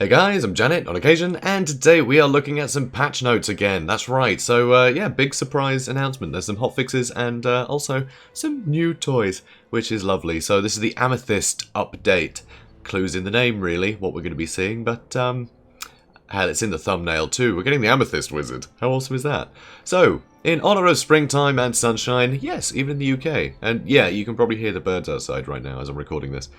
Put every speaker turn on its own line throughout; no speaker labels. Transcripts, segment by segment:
Hey guys, I'm JanetOnOccasion, and today we are looking at some patch notes again. That's right, so yeah, big surprise announcement. There's some hotfixes and also some new toys, which is lovely. So this is the Amethyst update. Clues in the name, really, what we're going to be seeing, but hell, it's in the thumbnail too. We're getting the Amethyst Wizard. How awesome is that? So, in honour of springtime and sunshine, yes, even in the UK. And yeah, you can probably hear the birds outside right now as I'm recording this.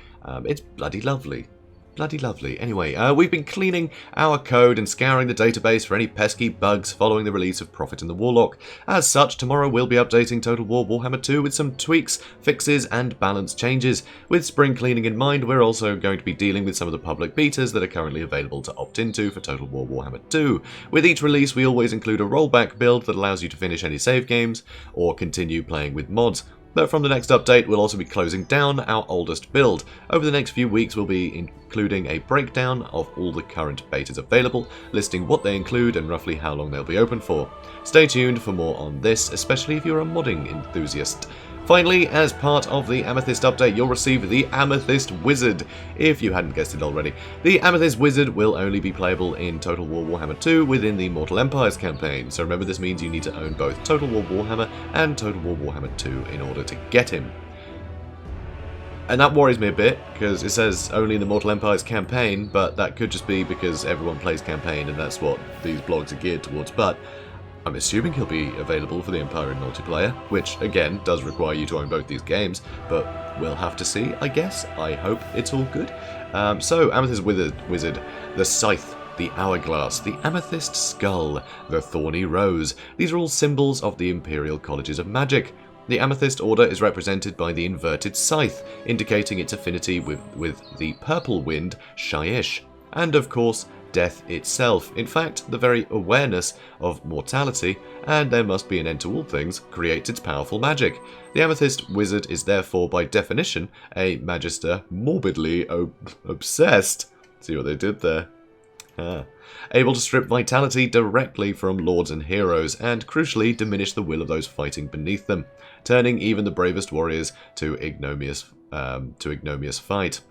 It's bloody lovely. Bloody lovely. Anyway, we've been cleaning our code and scouring the database for any pesky bugs following the release of Prophet and the Warlock. As such, tomorrow we'll be updating Total War Warhammer 2 with some tweaks, fixes, and balance changes. With spring cleaning in mind, we're also going to be dealing with some of the public betas that are currently available to opt into for Total War Warhammer 2. With each release, we always include a rollback build that allows you to finish any save games or continue playing with mods. But from the next update, we'll also be closing down our oldest build. Over the next few weeks, we'll be including a breakdown of all the current betas available, listing what they include and roughly how long they'll be open for. Stay tuned for more on this, especially if you're a modding enthusiast. Finally, as part of the Amethyst update, you'll receive the Amethyst Wizard, if you hadn't guessed it already. The Amethyst Wizard will only be playable in Total War Warhammer 2 within the Mortal Empires campaign, so remember this means you need to own both Total War Warhammer and Total War Warhammer 2 in order to get him. And that worries me a bit, because it says only in the Mortal Empires campaign, but that could just be because everyone plays campaign and that's what these blogs are geared towards, but I'm assuming he'll be available for the Empire in multiplayer, which again does require you to own both these games, but we'll have to see, I guess. I hope it's all good. So, Amethyst Wizard, the Scythe, the Hourglass, the Amethyst Skull, the Thorny Rose. These are all symbols of the Imperial Colleges of Magic. The Amethyst Order is represented by the inverted scythe, indicating its affinity with the purple wind, Shyish, and of course, death itself. In fact, the very awareness of mortality, and there must be an end to all things, creates its powerful magic. The Amethyst Wizard is therefore, by definition, a magister morbidly obsessed. See what they did there? Able to strip vitality directly from lords and heroes, and crucially diminish the will of those fighting beneath them, turning even the bravest warriors to ignominious fight.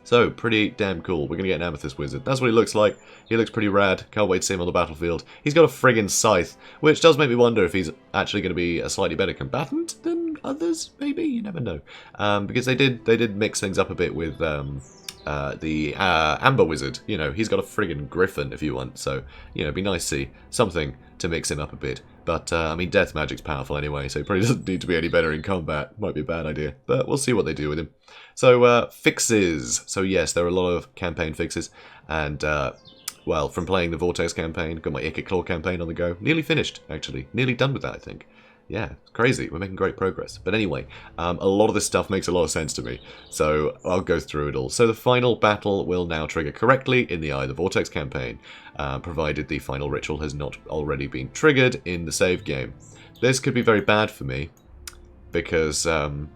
So, pretty damn cool. We're going to get an Amethyst Wizard. That's what he looks like. He looks pretty rad. Can't wait to see him on the battlefield. He's got a friggin' scythe, which does make me wonder if he's actually going to be a slightly better combatant than others, maybe? You never know. Because they did mix things up a bit with the Amber Wizard. You know, he's got a friggin' griffin if you want. So, you know, it'd be nice to see something to mix him up a bit. But, I mean, death magic's powerful anyway, so he probably doesn't need to be any better in combat. Might be a bad idea, but we'll see what they do with him. So, fixes. So, yes, there are a lot of campaign fixes. And, well, from playing the Vortex campaign, got my Icket Claw campaign on the go. Nearly finished, actually. Nearly done with that, I think. Yeah, it's crazy. We're making great progress. But anyway, a lot of this stuff makes a lot of sense to me. So I'll go through it all. So the final battle will now trigger correctly in the Eye of the Vortex campaign, provided the final ritual has not already been triggered in the save game. This could be very bad for me, because I've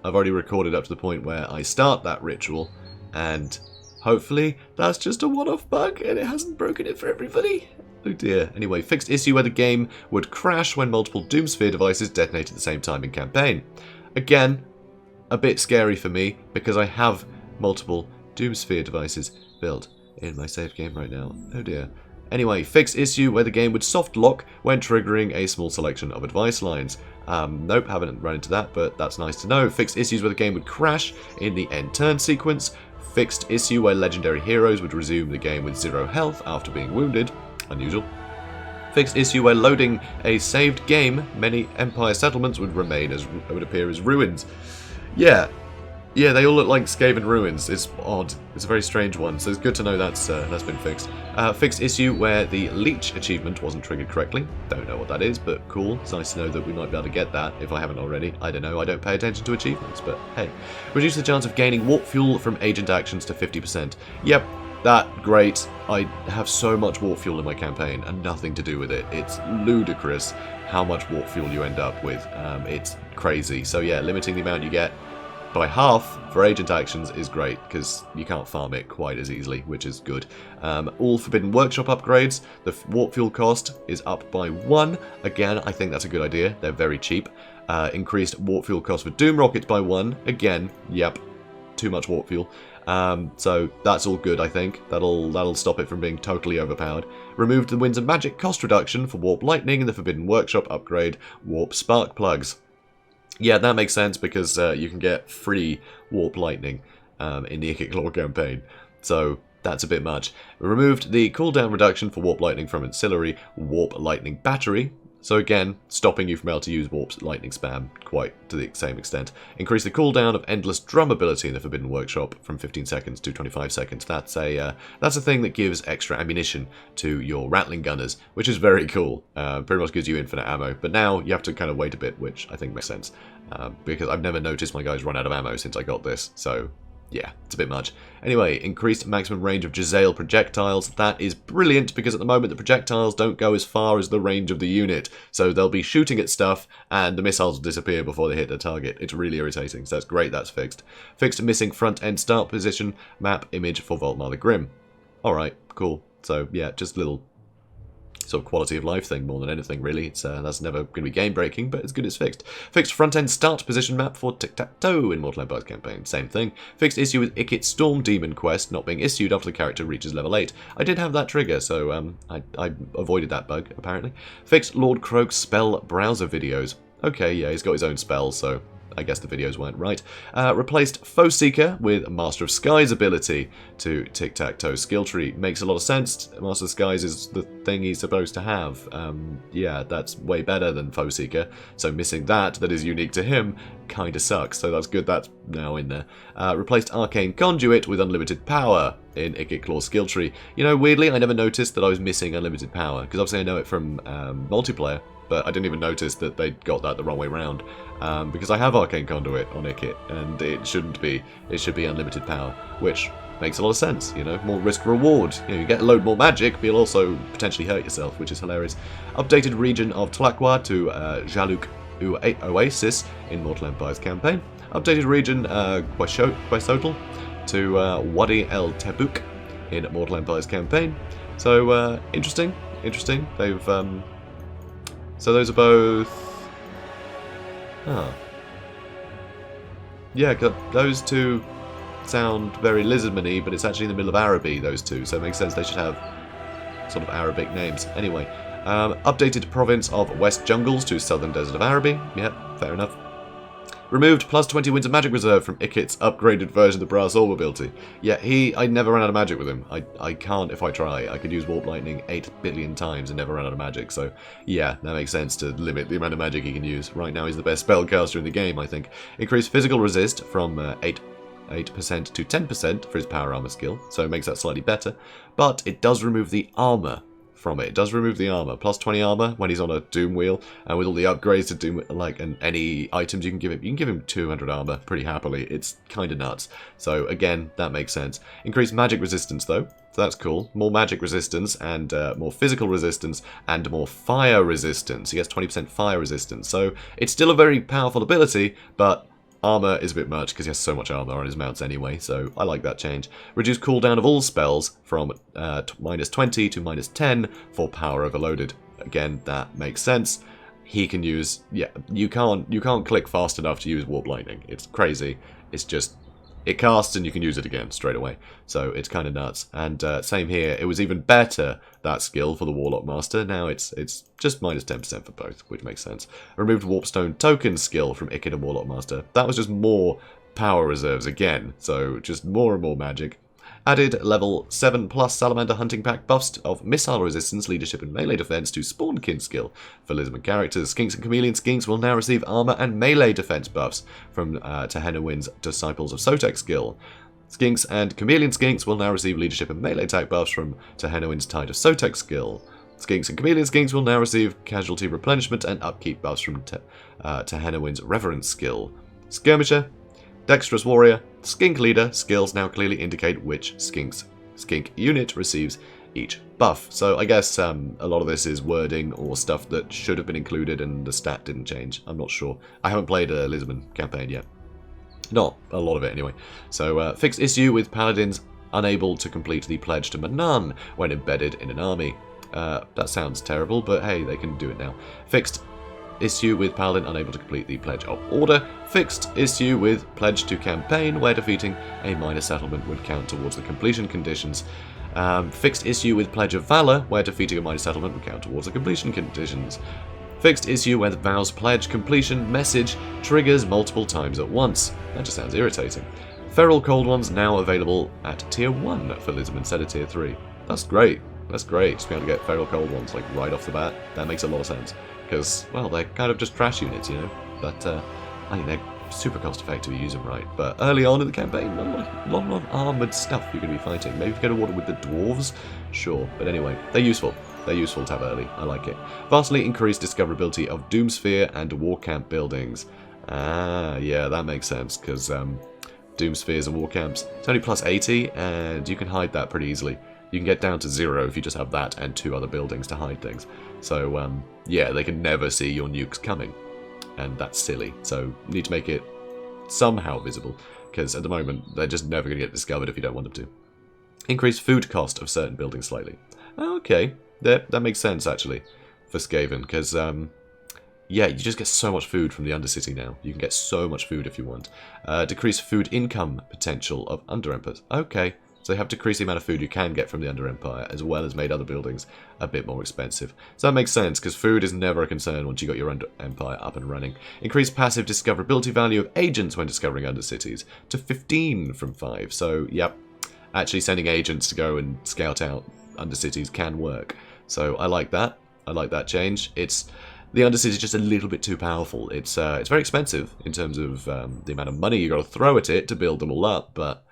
already recorded up to the point where I start that ritual, and hopefully that's just a one-off bug and it hasn't broken it for everybody. Oh dear. Anyway, fixed issue where the game would crash when multiple Doomsphere devices detonate at the same time in campaign. Again, a bit scary for me because I have multiple Doomsphere devices built in my save game right now. Oh dear. Anyway, fixed issue where the game would soft lock when triggering a small selection of advice lines. Nope, haven't run into that, but that's nice to know. Fixed issues where the game would crash in the end turn sequence. Fixed issue where legendary heroes would resume the game with 0 health after being wounded. Unusual. Fixed issue where loading a saved game, many Empire settlements would appear as ruins. Yeah, they all look like Skaven ruins. It's odd. It's a very strange one, so it's good to know that's been fixed. Fixed issue where the Leech achievement wasn't triggered correctly. Don't know what that is, but cool. It's nice to know that we might be able to get that if I haven't already. I don't know, I don't pay attention to achievements, but hey. Reduce the chance of gaining warp fuel from agent actions to 50%. Yep. That, great. I have so much warp fuel in my campaign and nothing to do with it. It's ludicrous how much warp fuel you end up with. It's crazy. So yeah, limiting the amount you get by half for agent actions is great because you can't farm it quite as easily, which is good. All Forbidden Workshop upgrades, the warp fuel cost is up by 1. Again, I think that's a good idea. They're very cheap. Increased warp fuel cost for Doom Rockets by 1. Again, yep, too much warp fuel. So that's all good, I think. That'll stop it from being totally overpowered. Removed the Winds of Magic cost reduction for Warp Lightning and the Forbidden Workshop upgrade Warp Spark Plugs. Yeah, that makes sense because you can get free Warp Lightning in the Ikit Claw campaign. So that's a bit much. Removed the cooldown reduction for Warp Lightning from Ancillary Warp Lightning Battery. So again, stopping you from able to use Warp Lightning spam quite to the same extent. Increase the cooldown of Endless Drum ability in the Forbidden Workshop from 15 seconds to 25 seconds. That's a thing that gives extra ammunition to your Rattling Gunners, which is very cool. Pretty much gives you infinite ammo. But now you have to kind of wait a bit, which I think makes sense. Because I've never noticed my guys run out of ammo since I got this, so yeah, it's a bit much. Anyway, increased maximum range of Giselle projectiles. That is brilliant because at the moment the projectiles don't go as far as the range of the unit. So they'll be shooting at stuff and the missiles will disappear before they hit the target. It's really irritating, so that's great, that's fixed. Fixed missing front end start position map image for Voltmar the Grim. Alright, cool. So yeah, just a little sort of quality of life thing more than anything really. It's that's never going to be game breaking, but it's good it's fixed. Fixed front end start position map for Tic-Tac-Toe in Mortal Empire's campaign. Same thing. Fixed issue with Ikit Storm Demon quest not being issued after the character reaches level 8. I did have that trigger, so I avoided that bug apparently. Fixed Lord Croak's spell browser videos. Okay, yeah, he's got his own spells, so I guess the videos weren't right. Replaced Foe Seeker with Master of Skies ability to Tic-Tac-Toe skill tree. Makes a lot of sense. Master of Skies is the thing he's supposed to have. Yeah, that's way better than Foe Seeker. So missing that is unique to him kinda sucks. So that's good that's now in there. Replaced Arcane Conduit with Unlimited Power in Ikit Claw skill tree. You know, weirdly, I never noticed that I was missing Unlimited Power, because obviously I know it from multiplayer, but I didn't even notice that they got that the wrong way round. Because I have Arcane Conduit on Ikit, and it shouldn't be. It should be Unlimited Power, which makes a lot of sense, you know, more risk-reward. You know, you get a load more magic, but you'll also potentially hurt yourself, which is hilarious. Updated region of Tlaqua to Jaluk Oasis in Mortal Empire's campaign. Updated region Quesotal to Wadi El Tabuk in Mortal Empire's campaign. So, interesting. They've, so those are both... Yeah, those two sound very Lizardman-y, but it's actually in the middle of Araby, those two, so it makes sense they should have sort of Arabic names. Anyway, updated province of West Jungles to Southern Desert of Araby. Yep, fair enough. Removed plus 20 Winds of Magic Reserve from Ikit's upgraded version of the Brass Orb ability. Yeah, I never ran out of magic with him. I can't if I try. I could use Warp Lightning 8 billion times and never run out of magic, so yeah, that makes sense to limit the amount of magic he can use. Right now he's the best spellcaster in the game, I think. Increased physical resist from 8% to 10% for his power armor skill, so it makes that slightly better, but it does remove the armor from it. It does remove the armor. Plus 20 armor when he's on a Doom wheel, and with all the upgrades to Doom, like, and any items you can give him 200 armor pretty happily. It's kind of nuts. So again, that makes sense. Increased magic resistance though, so that's cool. More magic resistance and more physical resistance and more fire resistance. He gets 20% fire resistance, so it's still a very powerful ability, but armor is a bit much because he has so much armor on his mounts anyway, so I like that change. Reduce cooldown of all spells from -20 to -10 for power overloaded. Again, that makes sense. He can use, yeah, you can't click fast enough to use Warp Lightning. It's crazy. It's just, it casts and you can use it again straight away. So it's kind of nuts. And same here, it was even better, that skill for the Warlock Master. Now it's just -10% for both, which makes sense. Removed Warpstone token skill from Ikit and Warlock Master. That was just more power reserves again, so just more and more magic. Added level 7+ Salamander Hunting Pack buffs of missile resistance, leadership and melee defense to Spawnkin skill. For Lizardman characters, Skinks and Chameleon Skinks will now receive armor and melee defense buffs from Tehenowin's Disciples of Sotek skill. Skinks and Chameleon Skinks will now receive leadership and melee attack buffs from Tehenowin's Tide of Sotek skill. Skinks and Chameleon Skinks will now receive casualty replenishment and upkeep buffs from Tehenowin's Reverence skill. Skirmisher, Dexterous Warrior, Skink Leader skills now clearly indicate which skink unit receives each buff. So I guess a lot of this is wording or stuff that should have been included and the stat didn't change. I'm not sure. I haven't played a Lizardman campaign yet. Not a lot of it anyway. So fixed issue with Paladins unable to complete the pledge to Manan when embedded in an army. That sounds terrible, but hey, they can do it now. Fixed issue with Paladin unable to complete the Pledge of Order. Fixed issue with Pledge to Campaign, where defeating a minor settlement would count towards the completion conditions. Fixed issue with Pledge of Valor, where defeating a minor settlement would count towards the completion conditions. Fixed issue where the Vow's Pledge completion message triggers multiple times at once. That just sounds irritating. Feral Cold Ones now available at Tier 1 for Lisbon instead of Tier 3. That's great. That's great. Just be able to get Feral Cold Ones like right off the bat. That makes a lot of sense. Because, well, they're kind of just trash units, you know. But I think they're super cost effective if you use them right. But early on in the campaign, a lot of armoured stuff you're going to be fighting. Maybe if you go to war with the Dwarves, sure. But anyway, they're useful. They're useful to have early. I like it. Vastly increased discoverability of Doomsphere and War Camp buildings. Ah, yeah, that makes sense. Because Doomspheres and War Camps, it's only plus 80, and you can hide that pretty easily. You can get down to 0 if you just have that and 2 other buildings to hide things. So, yeah, they can never see your nukes coming. And that's silly. So, you need to make it somehow visible. Because at the moment, they're just never going to get discovered if you don't want them to. Increase food cost of certain buildings slightly. Okay, that makes sense, actually, for Skaven. Because, yeah, you just get so much food from the Undercity now. You can get so much food if you want. Decrease food income potential of Under Empires. Okay. So they have decreased the amount of food you can get from the Under Empire, as well as made other buildings a bit more expensive. So that makes sense, because food is never a concern once you got your Under Empire up and running. Increased passive discoverability value of agents when discovering Undercities to 15 from 5. So, yep, actually sending agents to go and scout out Undercities can work. So I like that. I like that change. The Undercity is just a little bit too powerful. It's very expensive in terms of the amount of money you got to throw at it to build them all up, but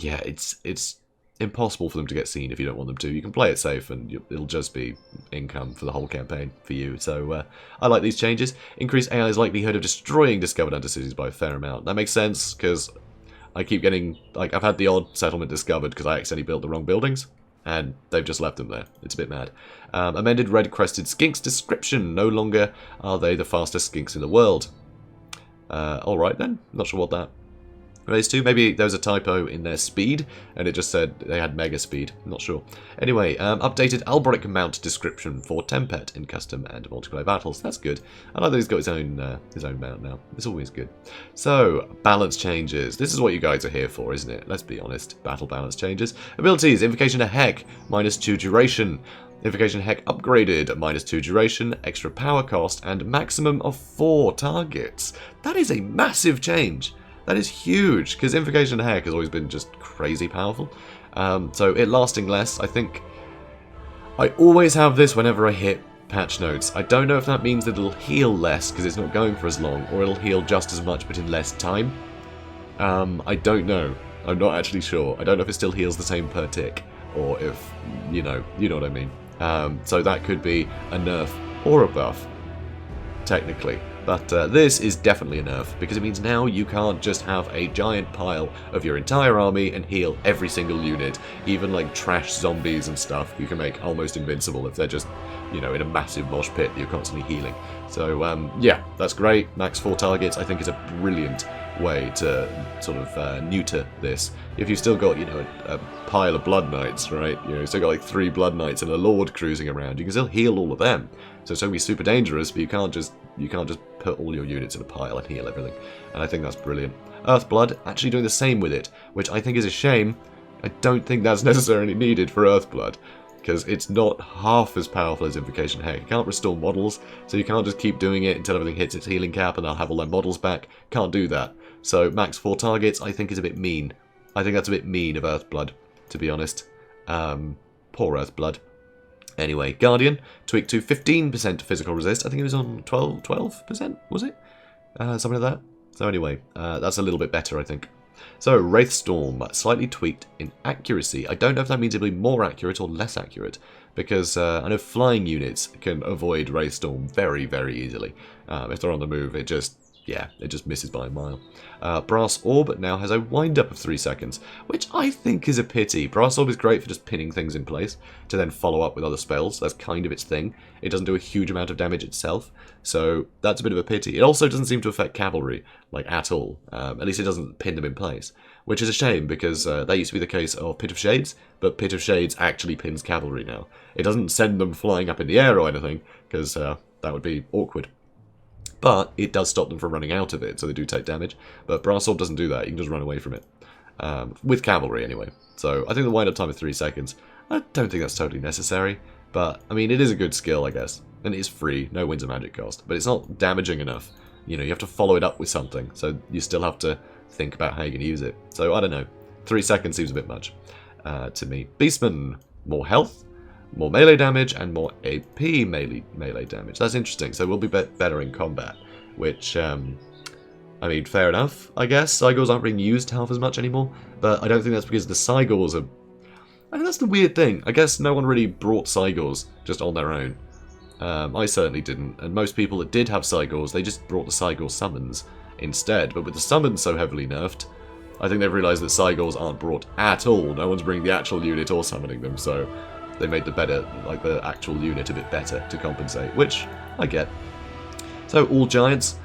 yeah, it's impossible for them to get seen if you don't want them to. You can play it safe and it'll just be income for the whole campaign for you. So I like these changes. Increase AI's likelihood of destroying discovered Undercities by a fair amount. That makes sense because I keep getting, like, I've had the odd settlement discovered because I accidentally built the wrong buildings. And they've just left them there. It's a bit mad. Amended red-crested skinks description. No longer are they the fastest skinks in the world. Alright then. Not sure what that relates to. Maybe there was a typo in their speed, and it just said they had mega speed. Not sure. Anyway, updated Albrecht mount description for Tempet in custom and multiplayer battles. That's good. I like that he's got his own mount now. It's always good. So, balance changes. This is what you guys are here for, isn't it? Let's be honest. Battle balance changes. Abilities. Invocation of Heck. -2 duration. Invocation Heck upgraded. -2 duration. Extra power cost. And maximum of 4 targets. That is a massive change. That is huge, because Invocation Heck has always been just crazy powerful. So it lasting less, I think. I always have this whenever I hit patch notes. I don't know if that means that it'll heal less, because it's not going for as long, or it'll heal just as much, but in less time. I don't know. I'm not actually sure. I don't know if it still heals the same per tick, or if, you know what I mean. So that could be a nerf or a buff, technically. But this is definitely a nerf, because it means now you can't just have a giant pile of your entire army and heal every single unit. Even like trash zombies and stuff, you can make almost invincible if they're just, in a massive mosh pit that you're constantly healing. So yeah, that's great. Max 4 targets, I think, is a brilliant way to sort of neuter this. If you've still got, a pile of Blood Knights, right? You've still got like 3 Blood Knights and a Lord cruising around, you can still heal all of them. So it's going to be super dangerous, but you can't just put all your units in a pile and heal everything. And I think that's brilliant. Earthblood actually doing the same with it, which I think is a shame. I don't think that's necessarily needed for Earthblood, because it's not half as powerful as Invocation Heck. You can't restore models, so you can't just keep doing it until everything hits its healing cap and they'll have all their models back. Can't do that. So max 4 targets, I think, is a bit mean. I think that's a bit mean of Earthblood, to be honest. Poor Earthblood. Anyway, Guardian, tweaked to 15% physical resist. I think it was on 12%, was it? Something like that. So anyway, that's a little bit better, I think. So, Wraithstorm, slightly tweaked in accuracy. I don't know if that means it'll be more accurate or less accurate, because I know flying units can avoid Wraithstorm very, very easily. If they're on the move, it just misses by a mile. Brass Orb now has a wind-up of 3 seconds, which I think is a pity. Brass Orb is great for just pinning things in place to then follow up with other spells. That's kind of its thing. It doesn't do a huge amount of damage itself, so that's a bit of a pity. It also doesn't seem to affect cavalry, like, at all. At least it doesn't pin them in place, which is a shame, because that used to be the case of Pit of Shades, but Pit of Shades actually pins cavalry now. It doesn't send them flying up in the air or anything, because that would be awkward. But it does stop them from running out of it, so they do take damage. But Brass Sword doesn't do that, you can just run away from it. With cavalry, anyway. So I think the wind-up time is 3 seconds. I don't think that's totally necessary, but, I mean, it is a good skill, I guess. And it is free, no Winds of Magic cost, but it's not damaging enough. You know, you have to follow it up with something, so you still have to think about how you're going to use it. So, I don't know. 3 seconds seems a bit much to me. Beastman, more health, more melee damage, and more AP melee damage. That's interesting, so we'll be better in combat, which, I mean, fair enough, I guess. Cygors aren't being used half as much anymore, but I don't think that's because the Cygors are... I mean, that's the weird thing. I guess no one really brought Cygors just on their own. I certainly didn't, and most people that did have Cygors, they just brought the Cygor summons instead. But with the summons so heavily nerfed, I think they've realised that Cygors aren't brought at all. No one's bringing the actual unit or summoning them, so they made the actual unit a bit better to compensate, which I get. So all giants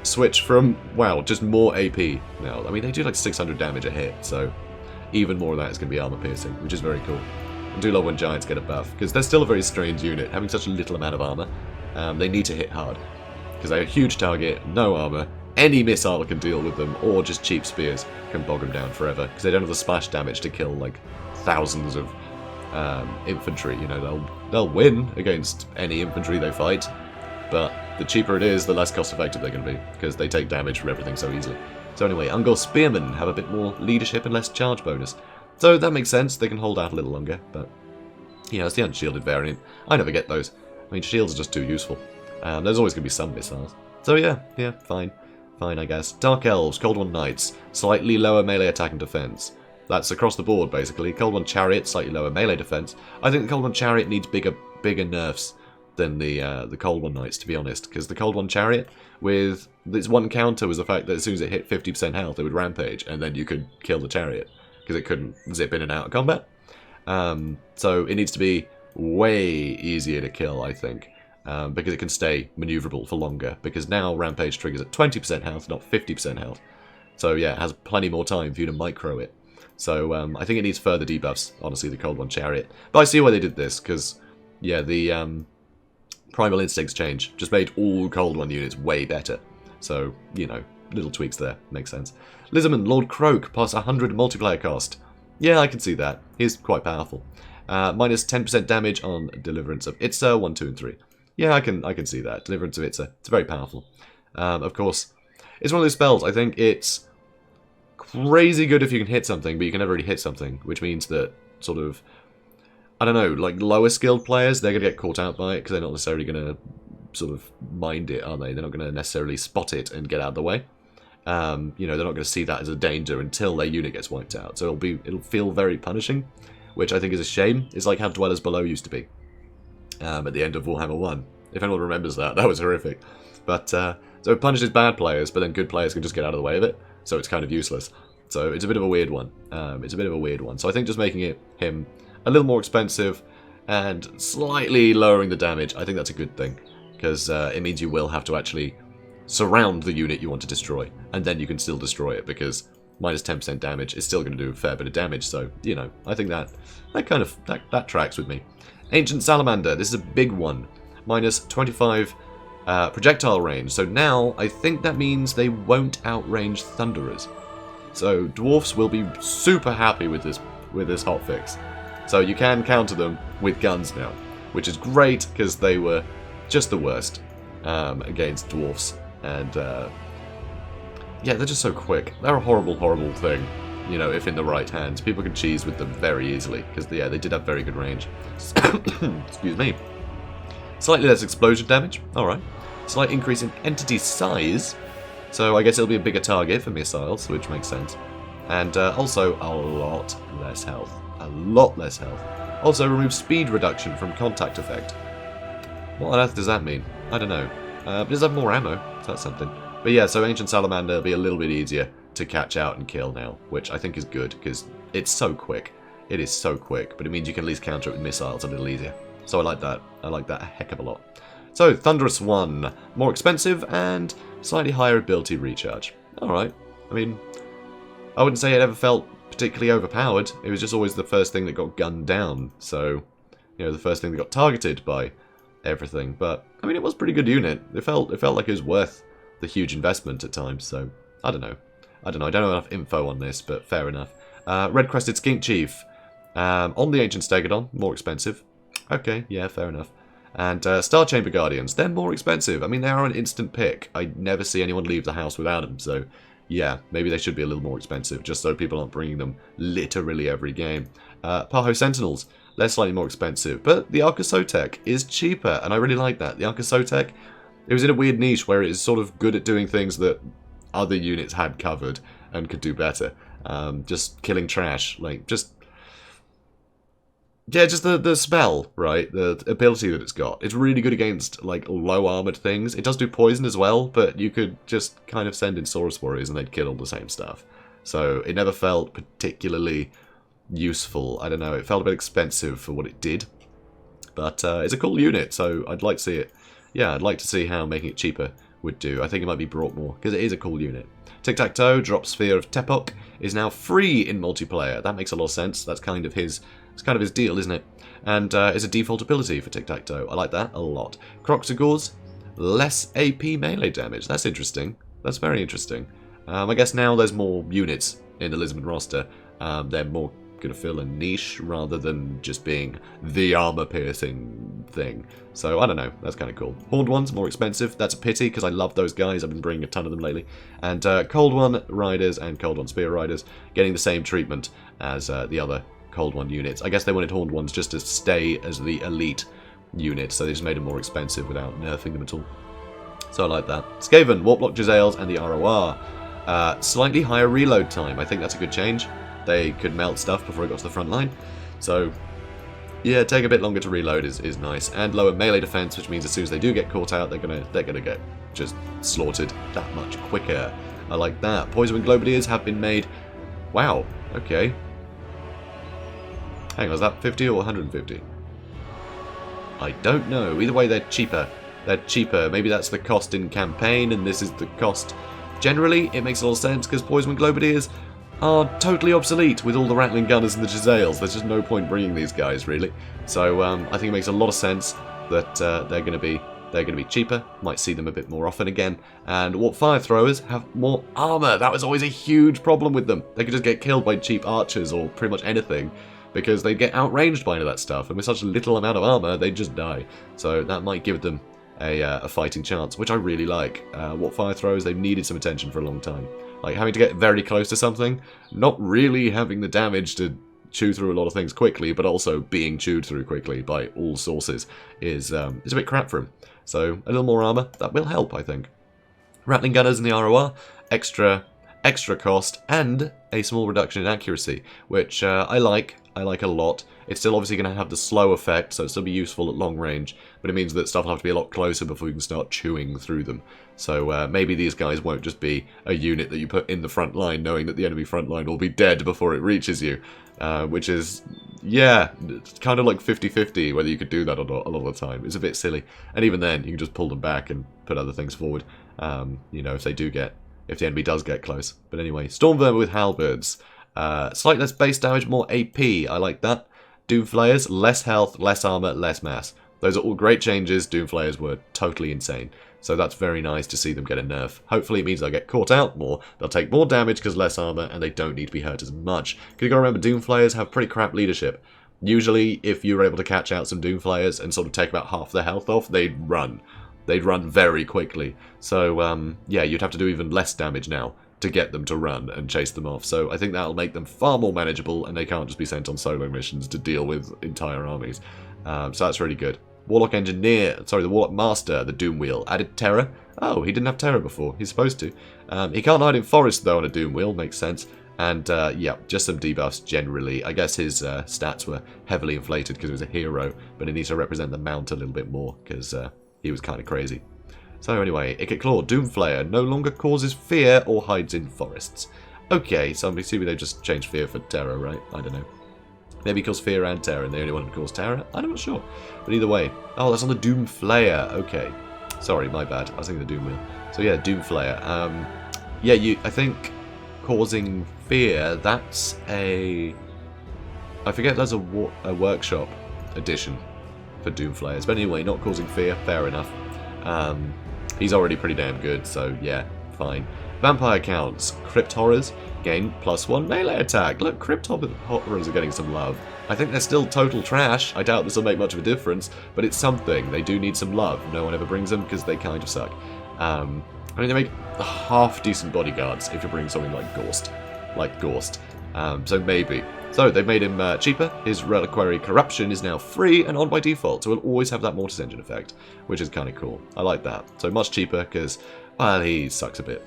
switch from, wow, just more AP now. I mean, they do like 600 damage a hit, so even more of that is going to be armor piercing, which is very cool. I do love when giants get a buff, because they're still a very strange unit, having such a little amount of armor. They need to hit hard, because they're a huge target, no armor, any missile can deal with them, or just cheap spears can bog them down forever, because they don't have the splash damage to kill like thousands of infantry. You know, they'll win against any infantry they fight, but the cheaper it is, the less cost effective they're going to be, because they take damage from everything so easily. So anyway, Ungor Spearmen have a bit more leadership and less charge bonus. So that makes sense, they can hold out a little longer, but, you know, it's the unshielded variant. I never get those. I mean, shields are just too useful. There's always going to be some missiles. So yeah, fine. Fine, I guess. Dark Elves, Cold One Knights, slightly lower melee attack and defense. That's across the board, basically. Cold One Chariot, slightly lower melee defense. I think the Cold One Chariot needs bigger nerfs than the Cold One Knights, to be honest, because the Cold One Chariot, with its one counter was the fact that as soon as it hit 50% health, it would rampage, and then you could kill the chariot, because it couldn't zip in and out of combat. So it needs to be way easier to kill, I think, because it can stay maneuverable for longer, because now rampage triggers at 20% health, not 50% health. So yeah, it has plenty more time for you to micro it. So I think it needs further debuffs, honestly, the Cold One Chariot. But I see why they did this, because, yeah, the Primal Instincts change just made all Cold One units way better. So, you know, little tweaks there, makes sense. Lizardman, Lord Croak, plus 100 multiplayer cost. Yeah, I can see that. He's quite powerful. Minus 10% damage on Deliverance of Itza, 1, 2, and 3. Yeah, I can see that. Deliverance of Itza, it's very powerful. Of course, it's one of those spells, I think it's crazy good if you can hit something, but you can never really hit something, which means that, sort of, I don't know, like lower skilled players, they're going to get caught out by it, because they're not necessarily going to sort of mind it, are they? They're not going to necessarily spot it and get out of the way. You know, they're not going to see that as a danger until their unit gets wiped out. So it'll feel very punishing, which I think is a shame. It's like how Dwellers Below used to be at the end of Warhammer 1. If anyone remembers that, that was horrific. But so it punishes bad players, but then good players can just get out of the way of it. So it's kind of useless. So it's a bit of a weird one. So I think just making him a little more expensive and slightly lowering the damage, I think that's a good thing. Because it means you will have to actually surround the unit you want to destroy, and then you can still destroy it, because minus 10% damage is still going to do a fair bit of damage, so, you know, I think that tracks with me. Ancient Salamander, this is a big one. Minus 25 projectile range, so now I think that means they won't outrange Thunderers. So Dwarfs will be super happy with this hotfix. So you can counter them with guns now, which is great, because they were just the worst against Dwarfs. And, yeah, they're just so quick. They're a horrible, horrible thing, you know, if in the right hands. People can cheese with them very easily, because, yeah, they did have very good range. Excuse me. Slightly less explosion damage, alright. Slight increase in entity size, so I guess it'll be a bigger target for missiles, which makes sense. And also a lot less health. A lot less health. Also remove speed reduction from contact effect. What on earth does that mean? I don't know. It does have more ammo, so that's something. But yeah, so Ancient Salamander will be a little bit easier to catch out and kill now, which I think is good, because it's so quick. It is so quick, but it means you can at least counter it with missiles a little easier. So I like that. I like that a heck of a lot. So, Thunderous One. More expensive and slightly higher ability recharge. Alright. I mean, I wouldn't say it ever felt particularly overpowered. It was just always the first thing that got gunned down. So, you know, the first thing that got targeted by everything. But I mean, it was a pretty good unit. It felt like it was worth the huge investment at times. So I don't know. I don't know enough info on this, but fair enough. Red Crested Skink Chief on the Ancient Stegodon, more expensive. Okay, yeah, fair enough. And Star Chamber Guardians, they're more expensive. I mean, they are an instant pick. I never see anyone leave the house without them, so yeah, maybe they should be a little more expensive, just so people aren't bringing them literally every game. Paho Sentinels, they're slightly more expensive, but the Arcasotek is cheaper, and I really like that. The Arcasotek, it was in a weird niche where it is sort of good at doing things that other units had covered and could do better. Just killing trash, like, just... Yeah, just the spell, right? The ability that it's got. It's really good against, like, low-armoured things. It does do poison as well, but you could just kind of send in Saurus Warriors and they'd kill all the same stuff. So it never felt particularly useful. I don't know, it felt a bit expensive for what it did. But it's a cool unit, so I'd like to see it. Yeah, I'd like to see how making it cheaper would do. I think it might be brought more, because it is a cool unit. Tic-Tac-Toe, drop Sphere of Tepok, is now free in multiplayer. That makes a lot of sense. That's kind of his... It's kind of his deal, isn't it? And it's a default ability for Tic-Tac-Toe. I like that a lot. Croxagores, less AP melee damage. That's interesting. That's very interesting. I guess now there's more units in the Lisbon roster. They're more going to fill a niche rather than just being the armor-piercing thing. So, I don't know. That's kind of cool. Horned Ones, more expensive. That's a pity, because I love those guys. I've been bringing a ton of them lately. And Cold One Riders and Cold One Spear Riders getting the same treatment as the other Cold One units. I guess they wanted Horned Ones just to stay as the elite unit, so they just made them more expensive without nerfing them at all. So I like that. Skaven, Warlock Jezzails, and the ROR. Slightly higher reload time. I think that's a good change. They could melt stuff before it got to the front line. So, yeah, take a bit longer to reload is nice. And lower melee defense, which means as soon as they do get caught out, they're gonna get just slaughtered that much quicker. I like that. Poison Wing Globadiers have been made. Wow, okay. Hang on, is that 50 or 150? I don't know. Either way, they're cheaper. They're cheaper. Maybe that's the cost in campaign, and this is the cost. Generally, it makes a lot of sense, because Poison Globadiers are totally obsolete with all the Rattling Gunners and the Jezzails. There's just no point bringing these guys, really. So I think it makes a lot of sense that they're going to be cheaper. Might see them a bit more often again. And Warp Fire Throwers have more armor. That was always a huge problem with them. They could just get killed by cheap archers or pretty much anything, because they'd get outranged by any of that stuff, and with such a little amount of armor, they'd just die. So that might give them a fighting chance, which I really like. Warp Fire Throwers, they've needed some attention for a long time. Like, having to get very close to something, not really having the damage to chew through a lot of things quickly, but also being chewed through quickly by all sources is a bit crap for him. So, a little more armor, that will help, I think. Rattling Gunners in the ROR, extra cost, and a small reduction in accuracy, which I like a lot. It's still obviously going to have the slow effect, so it'll still be useful at long range, but it means that stuff will have to be a lot closer before you can start chewing through them. So maybe these guys won't just be a unit that you put in the front line, knowing that the enemy front line will be dead before it reaches you, which is, yeah, it's kind of like 50-50 whether you could do that or not a lot of the time. It's a bit silly, and even then, you can just pull them back and put other things forward, you know, if the enemy does get close. But anyway, Stormvermin with Halberds. Slightly less base damage, more AP. I like that. Doomflayers, less health, less armor, less mass. Those are all great changes. Doomflayers were totally insane. So that's very nice to see them get a nerf. Hopefully it means they'll get caught out more, they'll take more damage because less armor, and they don't need to be hurt as much. Because you've got to remember, Doomflayers have pretty crap leadership. Usually, if you were able to catch out some Doomflayers and sort of take about half their health off, they'd run. They'd run very quickly. So, yeah, you'd have to do even less damage now to get them to run and chase them off. So I think that'll make them far more manageable, and they can't just be sent on solo missions to deal with entire armies. So that's really good. Warlock Engineer, sorry, the Warlock Master, the Doom Wheel, added Terror. Oh, he didn't have Terror before. He's supposed to. He can't hide in Forest, though, on a Doom Wheel. Makes sense. And, yeah, just some debuffs generally. I guess his stats were heavily inflated because he was a hero, but he needs to represent the Mount a little bit more because he was kind of crazy. So anyway, Icket Claw, Doomflayer, no longer causes fear or hides in forests. Okay, so I'm assuming they just changed fear for terror, right? I don't know. Maybe cause fear and terror, and they only wanted to cause terror? I'm not sure. But either way. Oh, that's on the Doomflayer. Okay. Sorry, my bad. I was thinking the Doom Wheel. So yeah, Doomflayer. Yeah, I think causing fear, that's a... I forget there's a workshop edition for Doomflayers. But anyway, not causing fear, fair enough. He's already pretty damn good, so yeah, fine. Vampire counts. Crypt Horrors gain +1 melee attack. Look, Crypt Horrors are getting some love. I think they're still total trash. I doubt this will make much of a difference, but it's something. They do need some love. No one ever brings them because they kind of suck. I mean, they make half-decent bodyguards if you're bringing something like Gorst. So maybe. So they've made him cheaper. His Reliquary Corruption is now free and on by default, so he'll always have that Mortis Engine effect, which is kind of cool. I like that. So much cheaper because, well, he sucks a bit.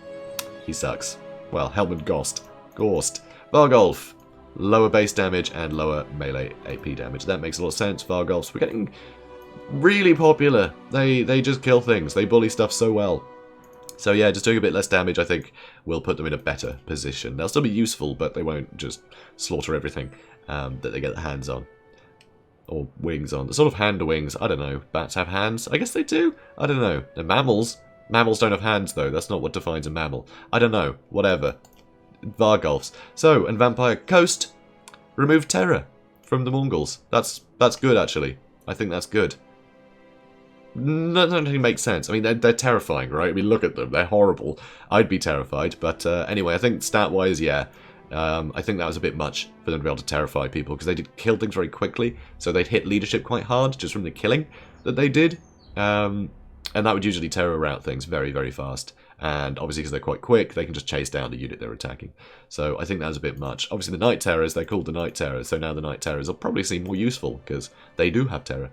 He sucks. Well, Helmut Gorst. Vargolf. Lower base damage and lower melee AP damage. That makes a lot of sense. Vargolfs, we're getting really popular. They just kill things. They bully stuff so well. So yeah, just doing a bit less damage, I think, will put them in a better position. They'll still be useful, but they won't just slaughter everything that they get their hands on. Or wings on. The sort of hand wings. I don't know. Bats have hands? I guess they do. I don't know. They're mammals. Mammals don't have hands, though. That's not what defines a mammal. I don't know. Whatever. Vargolfs. So, and Vampire Coast. Remove terror from the Mongols. That's good, actually. I think that's good. That doesn't really make sense. I mean, they're terrifying, right? I mean, look at them. They're horrible. I'd be terrified. But anyway, I think stat-wise, yeah. I think that was a bit much for them to be able to terrify people, because they did kill things very quickly. So they'd hit leadership quite hard just from the killing that they did. And that would usually terror out things very, very fast. And obviously, because they're quite quick, they can just chase down the unit they're attacking. So I think that was a bit much. Obviously, the Night Terrors, they're called the Night Terrors. So now the Night Terrors will probably seem more useful, because they do have terror.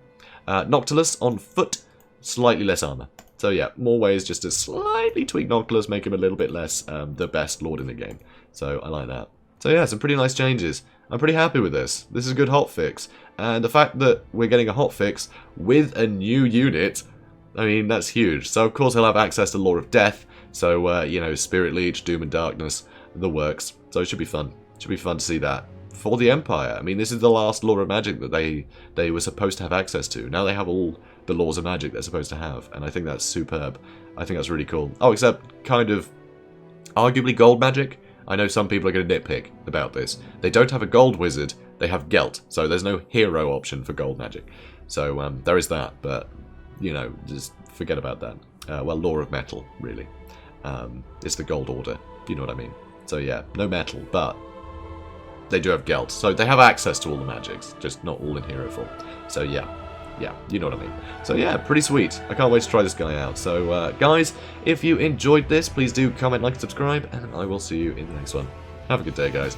Noctilus on foot, slightly less armor. So yeah, more ways just to slightly tweak Noctilus, make him a little bit less the best lord in the game. So I like that. So yeah, some pretty nice changes. I'm pretty happy with this. This is a good hotfix. And the fact that we're getting a hotfix with a new unit, I mean, that's huge. So of course he'll have access to Law of Death. So, you know, Spirit Leech, Doom and Darkness, the works. So it should be fun. It should be fun to see that. For the Empire. I mean, this is the last Law of Magic that they were supposed to have access to. Now they have all the Laws of Magic they're supposed to have. And I think that's superb. I think that's really cool. Oh, except kind of arguably gold magic. I know some people are going to nitpick about this. They don't have a gold wizard. They have Gelt. So there's no hero option for gold magic. So there is that. But, you know, just forget about that. Well, Law of Metal, really. It's the gold order. You know what I mean? So yeah, no metal, but they do have Gelt. So they have access to all the magics, just not all in hero form. So yeah, you know what I mean. So yeah, pretty sweet. I can't wait to try this guy out. So guys, if you enjoyed this, please do comment, like, subscribe, and I will see you in the next one. Have a good day, guys.